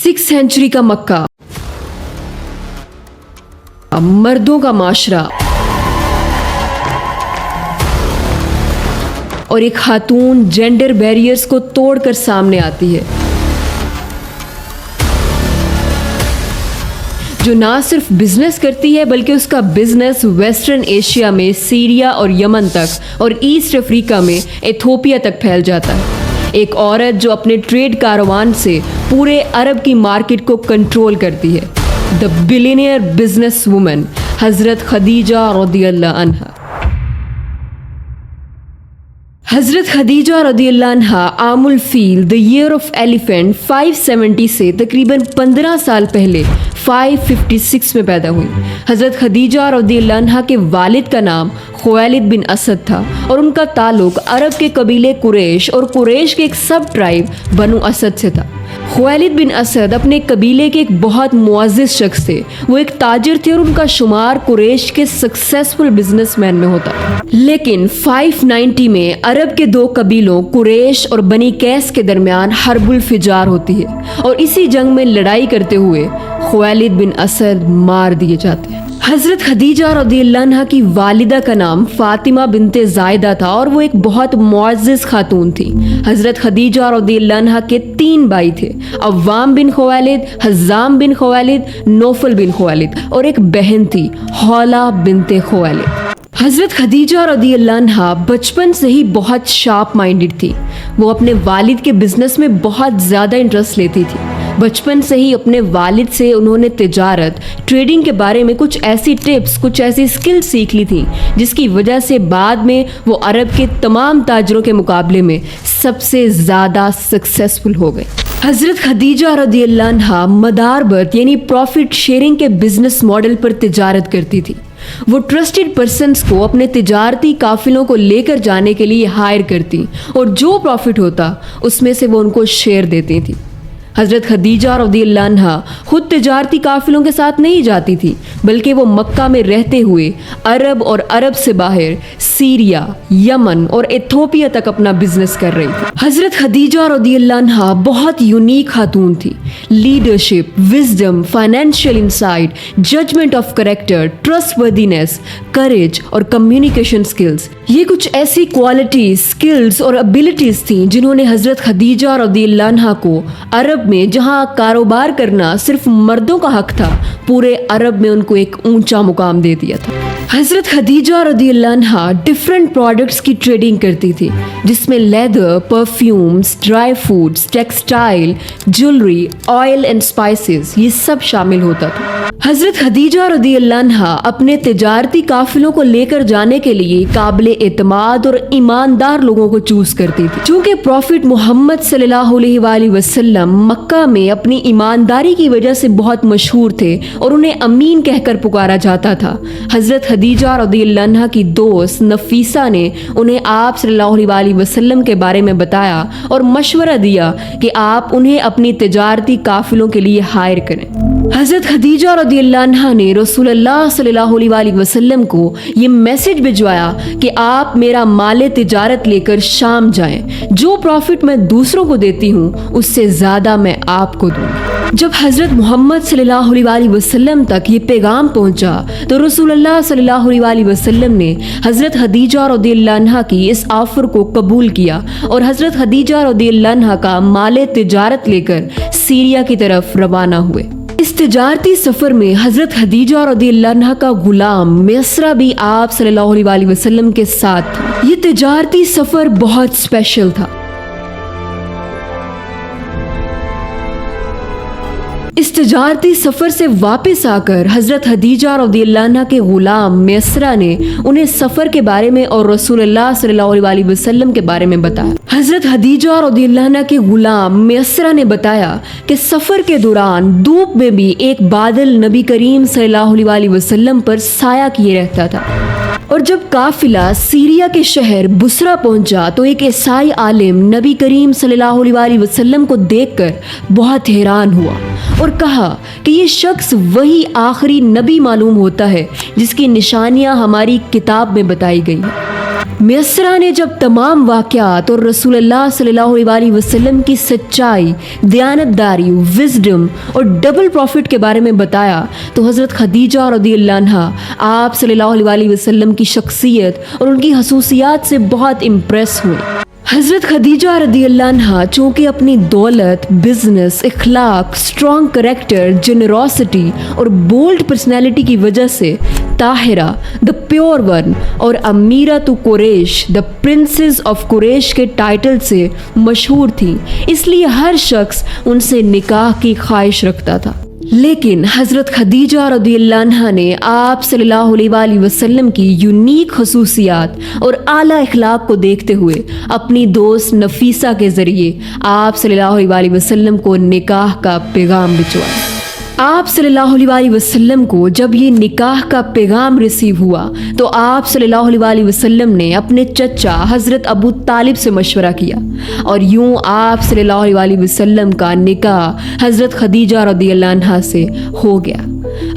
6th century का मक्का, मर्दों का माशरा और एक खातून जेंडर बैरियर्स को तोड़कर सामने आती है, जो ना सिर्फ बिजनेस करती है बल्कि उसका बिजनेस वेस्टर्न एशिया में सीरिया और यमन तक और ईस्ट अफ्रीका में इथोपिया तक फैल जाता है। एक औरत जो अपने ट्रेड कारवान से पूरे अरब की मार्केट को कंट्रोल करती है, द बिलियनियर बिजनेस वुमन हजरत खदीजा रदियल्लाहु अन्हा। हजरत खदीजा रदियल्लाहु अन्हा आमुल feel the year of elephant 570 से तकरीबन 15 साल पहले 556 में पैदा हुई। हजरत खदीजा रदियल्लाहु अन्हा के वालिद का नाम खुवैलिद बिन असद था और उनका ताल्लुक अरब के कबीले कुरैश और कुरैश के एक सब ट्राइब बनु असद से था। खुवैलिद बिन असद अपने कबीले के एक बहुत मुअज़्ज़िज़ शख्स थे। वो एक ताजिर थे और उनका शुमार कुरैश के सक्सेसफुल बिजनेसमैन में होता। लेकिन 590 में अरब के दो कबीलों कुरैश और बनी कैस के दरमियान हर्बुल फिजार होती है और इसी जंग में लड़ाई करते हुए खुवैलिद बिन असद मार दिए जाते हैं। हजरत खदीजा रदियल्लाहु अन्हा की वालिदा का नाम फातिमा बिनते जायदा था और वो एक बहुत मुअज़्ज़िज़ खातून थी। हजरत खदीजा रदियल्लाहु अन्हा के 3 भाई थे, अव्वाम बिन खुवैलिद, हज़ाम बिन खुवैलिद, नौफल बिन खुवैलिद और एक बहन थी हौला बिनते खुवैलिद। हजरत खदीजा रदियल्लाहु अन्हा बचपन से ही बहुत शार्प माइंडेड थी। वो अपने वालिद के बिजनेस में बहुत ज़्यादा इंटरेस्ट लेती थी। बचपन से ही अपने वालिद से उन्होंने तिजारत, ट्रेडिंग के बारे में कुछ ऐसी टिप्स, कुछ ऐसी स्किल्स सीख ली थी जिसकी वजह से बाद में वो अरब के तमाम ताजरों के मुकाबले में सबसे ज़्यादा सक्सेसफुल हो गए। हजरत खदीजा रदियल्लाहु अन्हा मदारबत यानी प्रॉफिट शेयरिंग के बिजनेस मॉडल पर तिजारत करती थी। वो ट्रस्टेड पर्सन्स को अपने तिजारती काफिलों को लेकर जाने के लिए हायर करती और जो प्रॉफिट होता उसमें से वो उनको शेयर देती थी। हजरत खदीजा रदियल्लाहु अन्हा खुद तिजारती काफिलों के साथ नहीं जाती थी, बल्कि वो मक्का में रहते हुए अरब और अरब से बाहर सीरिया, यमन और इथोपिया तक अपना बिजनेस कर रही थी। हजरत खदीजा रदियल्लाहु अन्हा बहुत यूनिक खातून थी। Leadership, wisdom, financial insight, judgement of character, trustworthiness, courage और कम्युनिकेशन स्किल्स, ये कुछ ऐसी क्वालिटीज, स्किल्स और एबिलिटीज थी जिन्होंने हजरत खदीजा रदियल्लाहु अन्हा को अरब में, जहां कारोबार करना सिर्फ मर्दों का हक था, पूरे अरब में उनको एक ऊंचा मुकाम दे दिया था। हजरत खदीजा रदियल्लाहु अन्हा डिफरेंट प्रोडक्ट्स की ट्रेडिंग करती थी, जिसमें leather, perfumes, dry foods, textile, jewellery, oil and spices, ये सब शामिल होता था। हजरत खदीजा रदियल्लाहु अन्हा अपने तिजारती काफिलों को लेकर जाने के लिए काबिले एतमाद और ईमानदार लोगों को चूज करती थी। चूंकि प्रॉफिट मोहम्मद सल्लल्लाहु अलैहि वसल्लम मक्का में अपनी ईमानदारी की वजह से बहुत मशहूर थे और उन्हें अमीन कहकर पुकारा जाता था, हजरत खदीजा रदियल्लाहु अन्हा की दोस्त नफीसा ने उन्हें आप सल्लल्लाहु अलैहि वसल्लम के बारे में बताया और मशवरा दिया कि आप उन्हें अपनी तिजारती काफिलों के लिए हायर करें। हजरत खदीजा रदियल्लाहु अन्हा ने रसूलुल्लाह सल्लल्लाहु अलैहि वसल्लम को ये मैसेज भिजवाया कि आप मेरा माले तिजारत लेकर शाम जाएं। जो प्रॉफिट मैं दूसरों को देती हूँ उससे ज़्यादा मैं आपको दूंगी। जब हजरत मोहम्मद सल्लल्लाहु अलैहि वसल्लम तक ये पैगाम पहुंचा तो रसूलुल्लाह सल्लल्लाहु अलैहि वसल्लम ने हजरत खदीजा रदियल्लाहु अन्हा की इस ऑफर को कबूल किया और हजरत खदीजा रदियल्लाहु अन्हा का माले तिजारत लेकर सीरिया की तरफ रवाना हुए। इस तिजारती सफर में हजरत खदीजा रदियल्लाहु अन्हा का गुलाम मिस्रा भी आप सल्लल्लाहु अलैहि वसल्लम के साथ था। ये तिजारती सफर बहुत स्पेशल था। इस तिजारती सफर से वापस आकर हजरत खदीजा रदियल्लाहु अन्हा के गुलाम मिस्रा ने उन्हें सफर के बारे में और रसूलुल्लाह सल्लल्लाहु अलैहि वसल्लम के बारे में बताया। हजरत खदीजा रदियल्लाहु अन्हा के गुलाम मिस्रा ने बताया कि सफर के दौरान धूप में भी एक बादल नबी करीम सल्लल्लाहु अलैहि वसल्लम पर साया किए रहता था और जब काफिला सीरिया के शहर बुसरा पहुंचा तो एक ईसाई आलिम नबी करीम सल्लल्लाहु अलैहि वसल्लम को देखकर बहुत हैरान हुआ और कहा कि ये शख्स वही आखिरी नबी मालूम होता है जिसकी निशानियां हमारी किताब में बताई गई हैं। मिस्रा ने जब तमाम वाक़यात और रसूलुल्लाह सल्लल्लाहु अलैहि वसल्लम की सच्चाई, दयानतदारी, विजडम और डबल प्रॉफिट के बारे में बताया तो हज़रत खदीजा रज़ियल्लाहु अन्हा आप सल्लल्लाहु अलैहि वसल्लम की शख्सियत और उनकी खसूसियात से बहुत इम्प्रेस हुए। हज़रत खदीजा रज़ियल्लाहु अन्हा चूँकि अपनी दौलत, बिजनेस, इखलाक, स्ट्रॉन्ग करेक्टर, जेनरोसिटी और बोल्ड पर्सनैलिटी की वजह से ताहिरा द प्योर वन और अमीरा तो Quraysh the princess of Quraysh के टाइटल से मशहूर थी, इसलिए हर शख्स उनसे निकाह की ख्वाहिश रखता था। लेकिन हज़रत खदीजा रज़ियल्लाहु अन्हा ने आप सल्लल्लाहु अलैहि वसल्लम की यूनिक खसूसियात और आला इखलाक को देखते हुए अपनी दोस्त नफीसा के ज़रिए आप सल्लल्लाहु अलैहि वसल्लम को निकाह का पैगाम भिजवाया। आप सल्लल्लाहु अलैहि वसल्लम को जब ये निकाह का पैगाम रिसीव हुआ तो आप सल्लल्लाहु अलैहि वसल्लम ने अपने चचा हज़रत अबू तालिब से मशवरा किया और यूं आप सल्लल्लाहु अलैहि वसल्लम का निकाह हज़रत खदीजा रज़ियल्लाहु अन्हा से हो गया।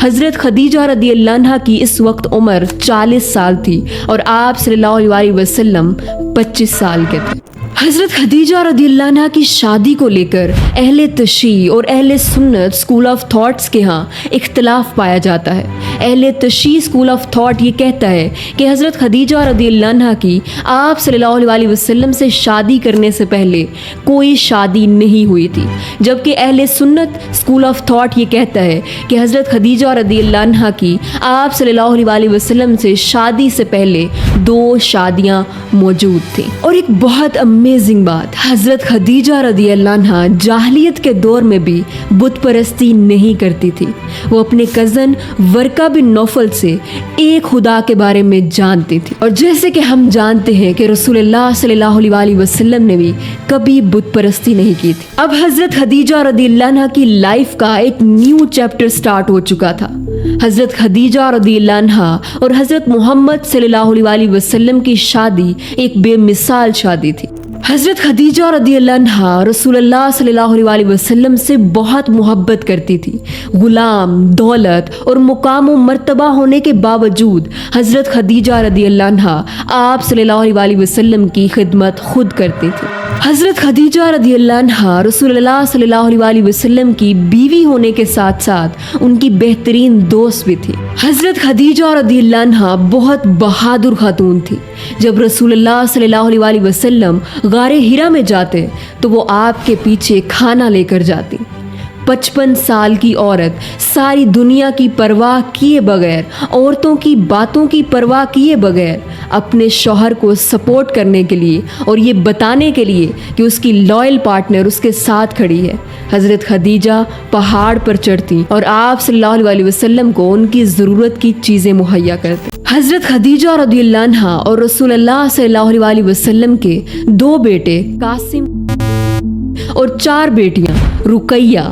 हज़रत खदीजा रज़ियल्लाहु अन्हा की इस वक्त उम्र 40 साल थी और आप सल्लल्लाहु अलैहि वसल्लम 25 साल के थे। हज़रत खदीजा रज़ियल्लाहु अन्हा की शादी को लेकर अहले तशी और अहले सुन्नत स्कूल ऑफ थॉट्स के यहाँ इख्तलाफ पाया जाता है। अहले तशी स्कूल ऑफ थॉट ये कहता है कि हज़रत खदीजा रज़ियल्लाहु अन्हा की आप सल्लल्लाहु अलैहि वसल्लम से शादी करने से पहले कोई शादी नहीं हुई थी, जबकि अहले सुन्नत स्कूल ऑफ थॉट ये कहता है कि हज़रत खदीजा रज़ियल्लाहु अन्हा की आप सल्लल्लाहु अलैहि वसल्लम से शादी से पहले 2 शादियाँ मौजूद थी। और एक बहुत अमेजिंग बात, हज़रत खदीजा रज़ियल्लाहु अन्हा जाहिलियत के दौर में भी बुत परस्ती नहीं करती थी। वो अपने कज़न वर्का बिन नौफल से एक खुदा के बारे में जानती थी। और जैसे कि हम जानते हैं कि रसूलुल्लाह सल्लल्लाहु अलैहि वसल्लम ने भी कभी बुत परस्ती नहीं की थी। अब हज़रत खदीजा रज़ियल्लाहु अन्हा की लाइफ का एक न्यू चैप्टर स्टार्ट हो चुका था। हज़रत खदीजा रज़ियल्लाहु अन्हा और हज़रत मोहम्मद सल्लल्लाहु अलैहि वसल्लम की शादी एक बेमिसाल शादी थी। हज़रत खदीजा रज़ियल्लाहु अन्हा रसूलुल्लाह सल्लल्लाहु अलैहि वसल्लम से बहुत मोहब्बत करती थी। गुलाम, दौलत और मुकाम व मर्तबा होने के बावजूद हज़रत खदीजा रज़ियल्लाहु अन्हा आप सल्लल्लाहु अलैहि वसल्लम की खिदमत खुद करती थी। हज़रत खदीजा रज़ियल्लाहु अन्हा रसूलुल्लाह सल्लल्लाहु अलैहि वसल्लम की बीवी होने के साथ साथ उनकी बेहतरीन दोस्त भी थी। हज़रत खदीजा रज़ियल्लाहु अन्हा बहुत बहादुर खातून थी। जब रसूलुल्लाह सल्लल्लाहु अलैहि वसल्लम गारे हिरा में जाते तो वो आपके पीछे खाना लेकर जाती। 55 साल की औरत सारी दुनिया की परवाह किए बगैर, औरतों की बातों की परवाह किए बगैर अपने शौहर को सपोर्ट करने के लिए और ये बताने के लिए कि उसकी लॉयल पार्टनर उसके साथ खड़ी है, हज़रत खदीजा पहाड़ पर चढ़ती और आप सल्लल्लाहु अलैहि वसल्लम को उनकी ज़रूरत की चीज़ें मुहैया करते। हज़रत खदीजा रज़ियल्लाहु अन्हा और रसूलुल्लाह सल्लल्लाहु अलैहि वसल्लम के 2 बेटे कासिम और 4 बेटियां रुकैया,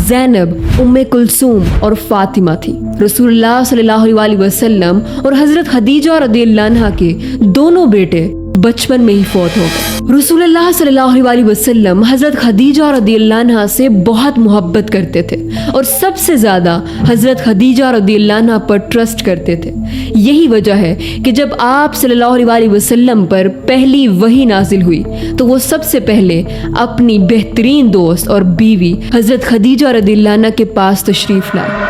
ज़ैनब, उम्मे कुलसूम और फातिमा थी। रसूलुल्लाह सल्लल्लाहु अलैहि वसल्लम और हज़रत खदीजा रज़ियल्लाहु अन्हा के दोनों बेटे बचपन में ही फौत हो गए। रसूलुल्लाह सल्लल्लाहु अलैहि वसल्लम हज़रत खदीजा रज़ियल्लाहु अन्हा से बहुत मोहब्बत करते थे और सबसे ज़्यादा हज़रत खदीजा रज़ियल्लाहु अन्हा पर ट्रस्ट करते थे। यही वजह है कि जब आप सल्लल्लाहु अलैहि वसल्लम पर पहली वही नाजिल हुई तो वो सबसे पहले अपनी बेहतरीन दोस्त और बीवी हज़रत खदीजा रज़ियल्लाहु अन्हा के पास तशरीफ़ लाए।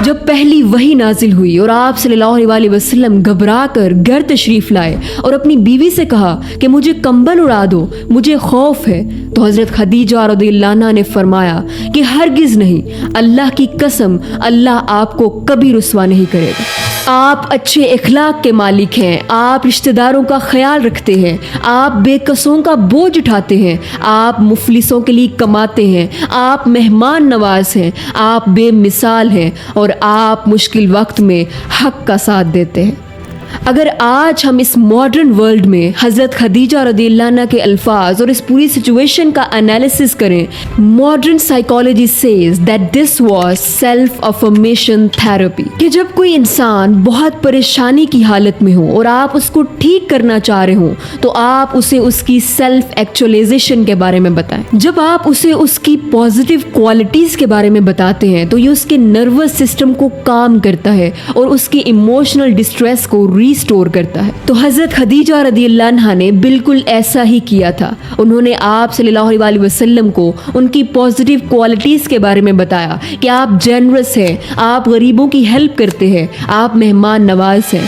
जब पहली वही नाजिल हुई और आप सल्लल्लाहु अलैहि वसल्लम घबरा कर घर तशरीफ़ लाए और अपनी बीवी से कहा कि मुझे कंबल उड़ा दो, मुझे खौफ है, तो हज़रत खदीजा रज़ियल्लाहु अन्हा ने फरमाया कि हरगिज़ नहीं, अल्लाह की कसम, अल्लाह आपको कभी रुस्वा नहीं करेगा। आप अच्छे इखलाक के मालिक हैं, आप रिश्तेदारों का ख्याल रखते हैं, आप बेकसों का बोझ उठाते हैं, आप मुफलिसों के लिए कमाते हैं, आप मेहमान नवाज हैं, आप बेमिसाल हैं और आप मुश्किल वक्त में हक का साथ देते हैं। अगर आज हम इस मॉडर्न वर्ल्ड में हज़रत खदीजा रज़ियल्लाहु अन्हा के अल्फाज और इस पूरी सिचुएशन का एनालिसिस करें, modern psychology says that this was self affirmation therapy, कि जब कोई इंसान बहुत परेशानी की हालत में हो और आप उसको ठीक करना चाह रहे हो तो आप उसे उसकी सेल्फ एक्चुअलाइजेशन के बारे में बताएं। जब आप उसे उसकी पॉजिटिव क्वालिटीज़ के बारे में बताते हैं तो ये उसके नर्वस सिस्टम को काम करता है और उसके इमोशनल डिस्ट्रेस को रीस्टोर करता है। तो हजरत खदीजा रदियल्लाहु अन्हा ने बिल्कुल ऐसा ही किया था। उन्होंने आप सल्लल्लाहु अलैहि वसल्लम को उनकी पॉजिटिव क्वालिटीज के बारे में बताया कि आप जेनरस हैं, आप गरीबों की हेल्प करते हैं, आप मेहमान नवाज हैं।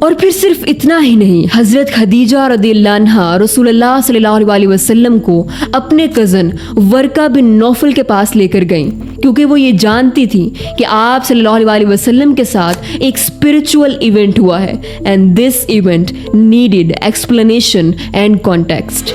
और फिर सिर्फ इतना ही नहीं, हजरत खदीजा रदियल्लाहु अन्हा रसूलुल्लाह सल्लल्लाहु अलैहि वसल्लम को अपने कज़न वर्का बिन नौफल के पास लेकर गईं, क्योंकि वो ये जानती थी कि आप सल्लल्लाहु अलैहि वसल्लम के साथ एक स्पिरिचुअल इवेंट हुआ है and this event needed explanation and context.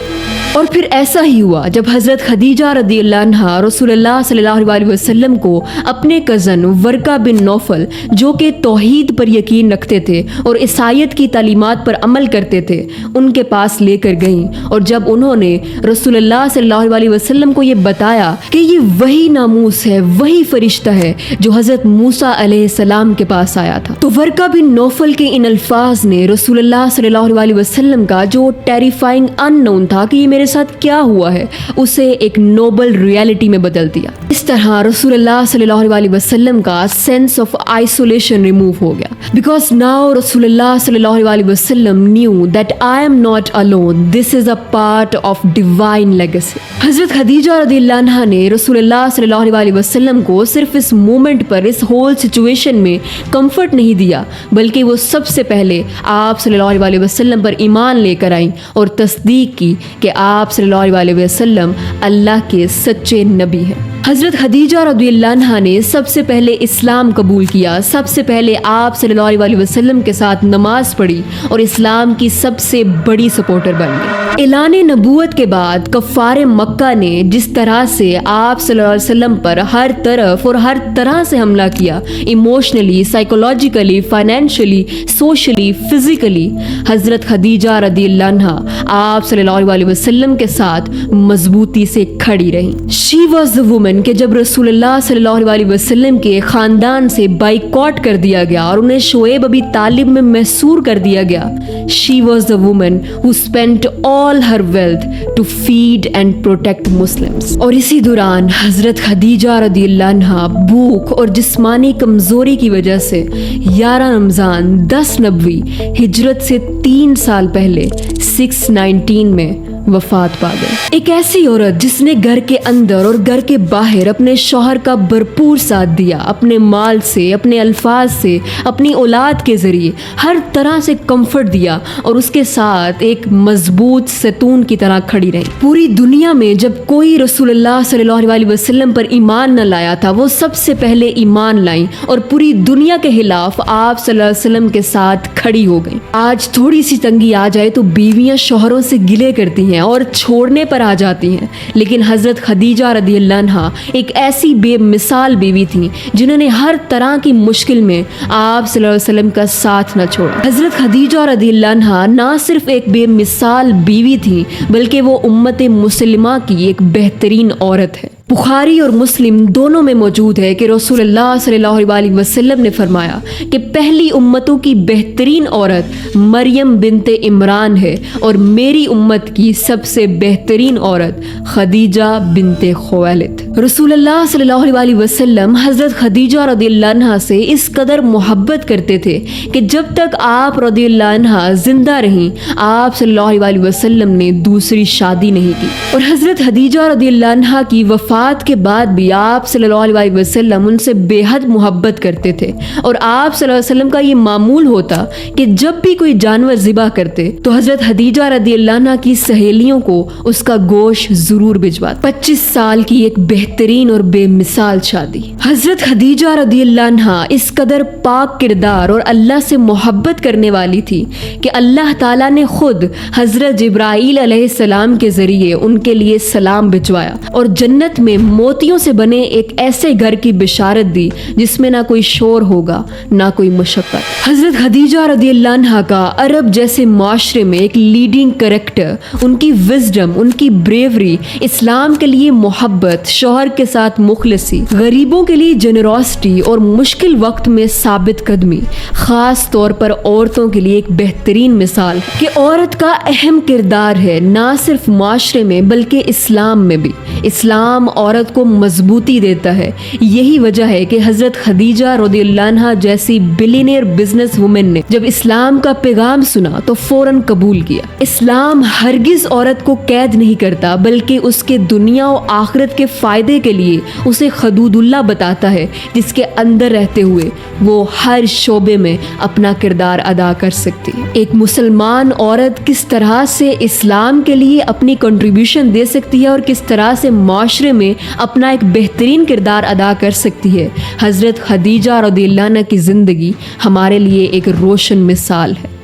और फिर ऐसा ही हुआ जब हजरत खदीजा रदियल्लाहु अन्हा रसूलुल्लाह सल्लल्लाहु अलैहि वसल्लम को अपने कज़न वर्का बिन नौफल, जो कि तौहीद पर यकीन रखते थे और ईसाईयत की तालीमात पर अमल करते थे, उनके पास लेकर गईं। और जब उन्होंने रसूलुल्लाह सल्लल्लाहु अलैहि वसल्लम को ये बताया कि ये वही नामूस है, वही फरिश्ता है जो हजरत मूसा अलैहिस्सलाम के पास आया था, तो वर्का बिन नौफल के इन अल्फाज ने रसूलुल्लाह सल्लल्लाहु अलैहि वसल्लम का जो टेरिफाइंग अननोन था कि ये मेरे साथ क्या हुआ है, उसे एक नोबल रियलिटी में बदल दिया। इस तरह रसूलुल्लाह सल्लल्लाहु अलैहि वसल्लम का सेंस ऑफ आइसोलेशन रिमूव हो गया, बिकॉज नाउ रसूलुल्लाह सल्लल्लाहु अलैहि वसल्लम knew that I am not alone, this is a part of divine legacy. हजरत खदीजा रदियल्लाहु अन्हा ने रसूलुल्लाह सल्लल्लाहु अलैहि वसल्लम को सिर्फ इस मोमेंट पर, इस होल सिचुएशन में कंफर्ट नहीं दिया, बल्कि वो सबसे पहले आप सल्लल्लाहु अलैहि वसल्लम पर ईमान लेकर आई और तस्दीक की कि आप सल्लल्लाहु अलैहि वसल्लम अल्लाह के सच्चे नबी हैं। हजरत खदीजा रदियल्लाहु अन्हा ने सबसे पहले इस्लाम कबूल किया, सबसे पहले आप सल्लल्लाहु अलैहि वसल्लम के साथ नमाज पढ़ी और इस्लाम की सबसे बड़ी सपोर्टर बन गई। ऐलान नबूवत के बाद कफ़ारे मक्का ने जिस तरह से आप सल्लल्लाहु अलैहि वसल्लम पर हर तरफ और हर तरह से हमला किया, emotionally, psychologically, financially, socially, physically, हजरत खदीजा रदियल्लाहु अन्हा आप सल्लल्लाहु अलैहि वसल्लम के साथ मजबूती से खड़ी रही। शी वॉज द वुमन कि जब रसूलुल्लाह सल्लल्लाहु अलैहि वसल्लम के खानदान से बाइकॉट कर दिया गया और उन्हें शोएब अबी तालिब में महसूर कर दिया गया, she was the woman who spent all her wealth to feed and protect Muslims. और इसी दौरान हजरत खदीजा रदियल्लाहु अन्हा भूख और जिस्मानी कमजोरी की वजह से 11 रमजान 10 नबवी हिजरत से 3 साल पहले 619 में वफात पा गई। एक ऐसी औरत जिसने घर के अंदर और घर के बाहर अपने शौहर का भरपूर साथ दिया, अपने माल से, अपने अल्फाज से, अपनी औलाद के जरिए हर तरह से कंफर्ट दिया और उसके साथ एक मजबूत सतून की तरह खड़ी रही। पूरी दुनिया में जब कोई रसूलुल्लाह सल्लल्लाहु अलैहि वसल्लम पर ईमान न लाया था, वो सबसे पहले ईमान लाई और पूरी दुनिया के खिलाफ आप सल्लल्लाहु अलैहि वसल्लम के साथ खड़ी हो गई। आज थोड़ी सी तंगी आ जाए तो बीवियां शौहरों से गिले करती हैं और छोड़ने पर आ जाती हैं, लेकिन हजरत खदीजा रदियल्लाहु अन्हा एक ऐसी बेमिसाल बीवी थी जिन्होंने हर तरह की मुश्किल में आप सल्लल्लाहु अलैहि वसल्लम का साथ न छोड़ा। हजरत खदीजा रदियल्लाहु अन्हा ना सिर्फ एक बेमिसाल बीवी थी, बल्कि वो उम्मत मुस्लिमा की एक बेहतरीन औरत है। बुखारी और मुस्लिम दोनों में मौजूद है कि रसूलुल्लाह सल्लल्लाहु अलैहि वसल्लम ने फरमाया कि पहली उम्मतों की बेहतरीन औरत मरियम बिनते इमरान है और मेरी उम्मत की सबसे बेहतरीन औरत खदीजा बिनते खुवैलिद। रसूलुल्लाह सल्लल्लाहु अलैहि वसल्लम हजरत खदीजा रदियल्लाहु अन्हा से इस कदर मोहब्बत करते थे कि जब तक आप रदियल्लाहु अन्हा जिंदा रहीं, आप सल्लल्लाहु अलैहि वसल्लम ने दूसरी शादी नहीं की। और हजरत खदीजा रदियल्लाहु अन्हा की वफात के बाद भी आप सल्लल्लाहु अलैहि वसल्लम उनसे बेहद मोहब्बत करते थे और आप सल्लल्लाहु अलैहि वसल्लम का ये मामूल होता कि जब भी कोई जानवर ज़िबा करते तो हजरत खदीजा रदियल्लाहु अन्हा की सहेलियों को उसका गोश्त जरूर भिजवाते। 25 साल की एक बेहतरीन और बेमिसाल शादी। हजरत खदीजा रदियल्लाहु अन्हा इस कदर पाक किरदार और अल्लाह से मोहब्बत करने वाली थी कि अल्लाह ताला ने खुद हजरत जिब्राईल अलैहिस्सलाम के जरिए उनके लिए सलाम भिजवाया और जन्नत में मोतियों से बने एक ऐसे घर की बिशारत दी जिसमें ना कोई शोर होगा ना कोई मुशक्कत। हजरत खदीजा रदियल्लाहु अन्हा का अरब जैसे माशरे में एक लीडिंग कैरेक्टर, उनकी विजडम, उनकी ब्रेवरी, इस्लाम के लिए मोहब्बत, शौहर के साथ मुखलिसी, गरीबों के लिए जेनरोसिटी और मुश्किल वक्त में साबित कदमी, खास तौर पर औरतों के लिए एक बेहतरीन मिसाल है कि औरत का अहम किरदार है ना सिर्फ माशरे में बल्कि इस्लाम में भी। इस्लाम औरत को मजबूती देता है। यही वजह है कि हज़रत खदीजा रज़ियल्लाहु अन्हा जैसी बिलियनियर बिजनेस वुमेन ने जब इस्लाम का पैगाम सुना तो फौरन कबूल किया। इस्लाम हरगिज औरत को कैद नहीं करता, बल्कि उसके दुनिया और आखिरत के फ़ायदे के लिए उसे खदूदुल्लाह बताता है, जिसके अंदर रहते हुए वो हर शोबे में अपना किरदार अदा कर सकती है। एक मुसलमान औरत किस तरह से इस्लाम के लिए अपनी कंट्रीब्यूशन दे सकती है और किस तरह से माशरे में अपना एक बेहतरीन किरदार अदा कर सकती है, हज़रत खदीजा रज़ियल्लाहु अन्हा की ज़िंदगी हमारे लिए एक रोशन मिसाल है।